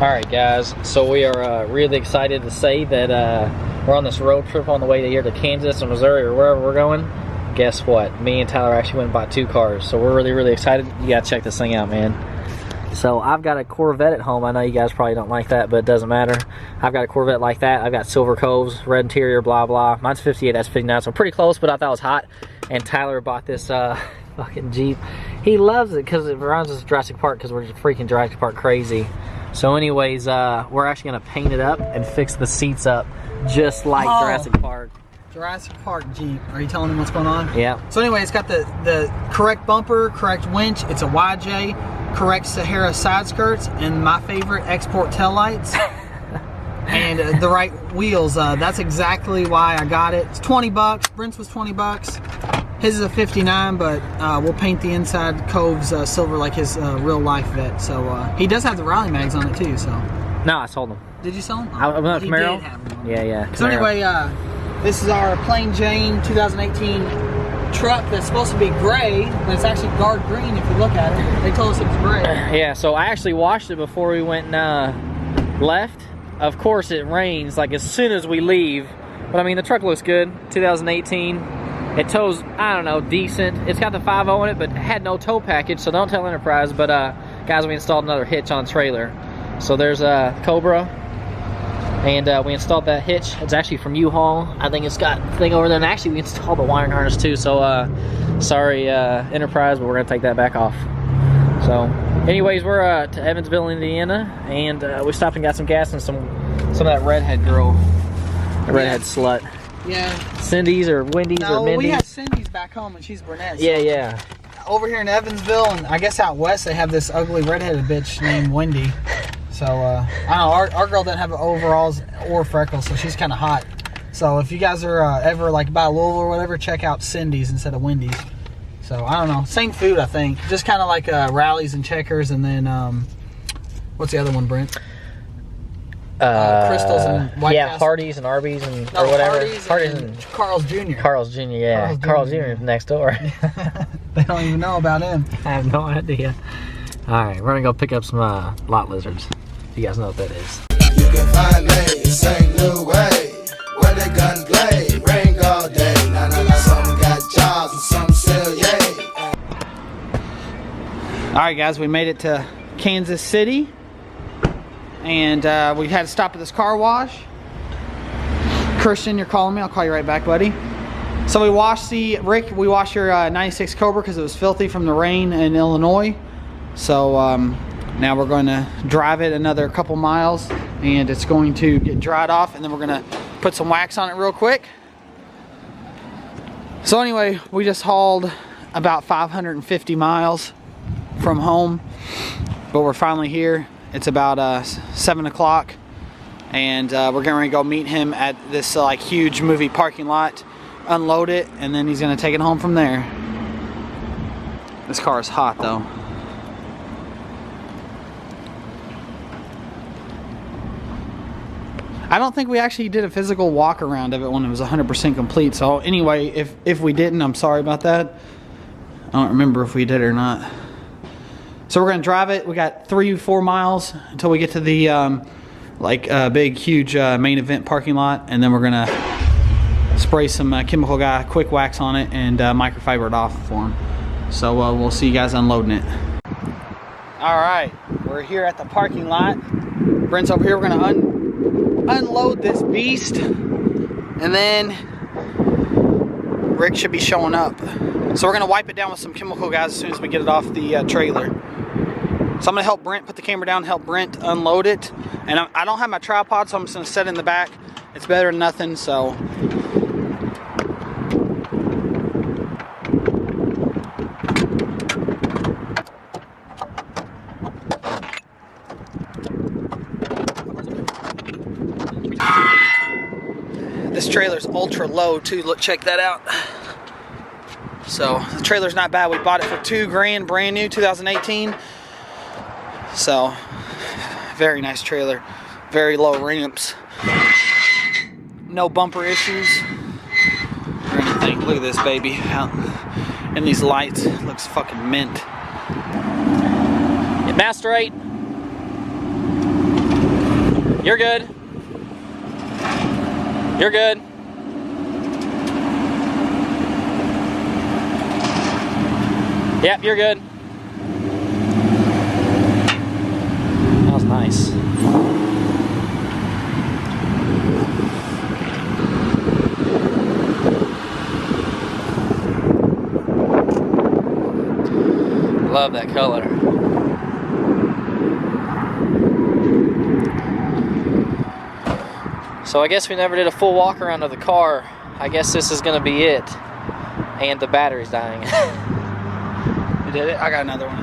Alright guys, so we are really excited to say that we're on this road trip on the way here to Kansas or Missouri or wherever we're going. Guess what? Me and Tyler actually went and bought 2 cars, so we're really excited. You gotta check this thing out, man. So I've got a Corvette at home. I know you guys probably don't like that, but it doesn't matter. I've got a Corvette like that. I've got silver coves, red interior, blah blah. Mine's 58, that's 59, so pretty close, but I thought it was hot. And Tyler bought this fucking Jeep. He loves it because it reminds us of Jurassic Park, because we're just freaking Jurassic Park crazy. So anyways, we're actually gonna paint it up and fix the seats up just like Jurassic Park. Jurassic Park Jeep. Are you telling him what's going on? Yeah. So anyway, it's got the correct bumper, correct winch. It's a YJ, correct Sahara side skirts, and my favorite, export tail lights. And the right wheels. That's exactly why I got it. It's 20 bucks. Brent's was 20 bucks. His is a 59, but we'll paint the inside coves silver like his real life vet. So he does have the rally mags on it too. So. No, I sold them. Did you sell them? Oh, he Camaro? did have them. Yeah. So anyway, this is our Plain Jane 2018 truck that's supposed to be gray, but it's actually guard green if you look at it. They told us it was gray. Yeah, so I actually washed it before we went and left. Of course it rains like as soon as we leave, but I mean the truck looks good. 2018. It tows, I don't know, decent. It's got the 5.0 in it, but it had no tow package, so don't tell Enterprise. But guys, we installed another hitch on the trailer. So there's a Cobra, and we installed that hitch. It's actually from U-Haul. I think it's got a thing over there, and actually we installed the wiring harness too. So sorry Enterprise, but we're gonna take that back off. So anyways, we're to Evansville, Indiana, and we stopped and got some gas and some of that redhead girl, the redhead slut. Yeah. Cindy's or Wendy's or Mindy's. No, we have Cindy's back home, and she's brunette. So Yeah. over here in Evansville, and I guess out west, they have this ugly redheaded bitch named Wendy. So I don't know, our girl doesn't have overalls or freckles, so she's kind of hot. So if you guys are ever like by Louisville or whatever, check out Cindy's instead of Wendy's. So I don't know, same food I think, just kind of like Rallies and Checkers, and then what's the other one, Brent? Crystals and White Castle. Hardee's and Arby's and or whatever. Hardee's and Carl's Jr. Carl's Jr. Yeah, Carl's Jr. is next door. They don't even know about him. I have no idea. All right, we're gonna go pick up some lot lizards. If you guys know what that is. You can find me, St. Louis, where the guns play, ring all day. Some got jobs and some still yay. All right, guys, we made it to Kansas City. And we had to stop at this car wash. Christian, you're calling me. I'll call you right back, buddy. So we washed we washed your 96 Cobra because it was filthy from the rain in Illinois. So now we're going to drive it another couple miles, and it's going to get dried off, and then we're going to put some wax on it real quick. So anyway, we just hauled about 550 miles from home, but we're finally here. It's about 7 o'clock, and we're going to go meet him at this like huge movie parking lot, unload it, and then he's going to take it home from there. This car is hot though. I don't think we actually did a physical walk around of it when it was 100% complete. So anyway, if we didn't, I'm sorry about that. I don't remember if we did or not. So we're gonna drive it. We got 3-4 miles until we get to the big, huge main event parking lot, and then we're gonna spray some chemical guy quick wax on it and microfiber it off for him. So we'll see you guys unloading it. All right, we're here at the parking lot. Brent's over here. We're gonna unload this beast, and then Rick should be showing up. So we're gonna wipe it down with some chemical guys as soon as we get it off the trailer. So I'm gonna help Brent put the camera down, help Brent unload it. And I don't have my tripod, so I'm just gonna set it in the back. It's better than nothing, so. This trailer's ultra low too, look, check that out. So the trailer's not bad. We bought it for $2 grand, brand new, 2018. So very nice trailer, very low ramps, no bumper issues or anything. Look at this baby out in these lights. It looks fucking mint. Get master 8. You're good. You're good. Yep, you're good. That was nice. Love that color. So I guess we never did a full walk around of the car. I guess this is gonna be it. And the battery's dying. You did it? I got another one.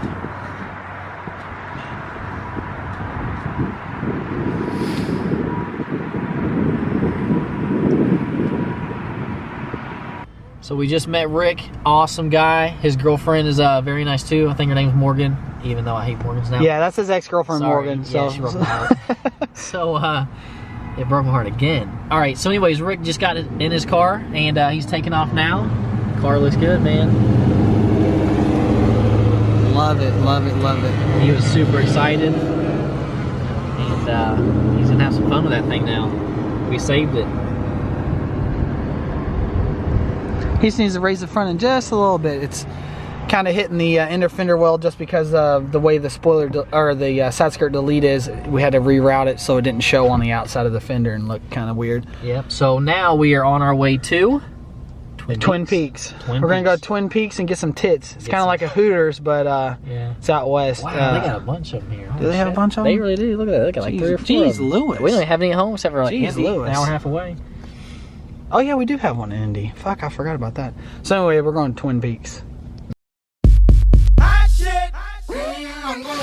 So we just met Rick, awesome guy. His girlfriend is very nice too. I think her name's Morgan, even though I hate Morgans now. Yeah, that's his ex-girlfriend Sorry. Morgan. Yeah, So she broke my heart. So it broke my heart again. All right, so anyways, Rick just got in his car and he's taking off now. Car looks good, man. love it, love it, love it. He was super excited. And he's gonna have some fun with that thing now. We saved it. He just needs to raise the front end just a little bit. It's kind of hitting the inner fender well just because of the way the spoiler or the side skirt delete is. We had to reroute it so it didn't show on the outside of the fender and look kind of weird. Yep. So now we are on our way to Twin Peaks. We're gonna go to Twin Peaks and get some tits. It's kind of like a Hooters, but yeah, it's out west. Wow, they got a bunch of them here. Do they have a bunch of them? They really do. Look at that. They got like 3 or 4. Jeez, of them. Lewis. We don't have any at home except for like Jeez, Indy, Lewis. an hour and a half away. Oh yeah, we do have one in Indy. Fuck, I forgot about that. So anyway, we're going to Twin Peaks. Hot shit. I'm gonna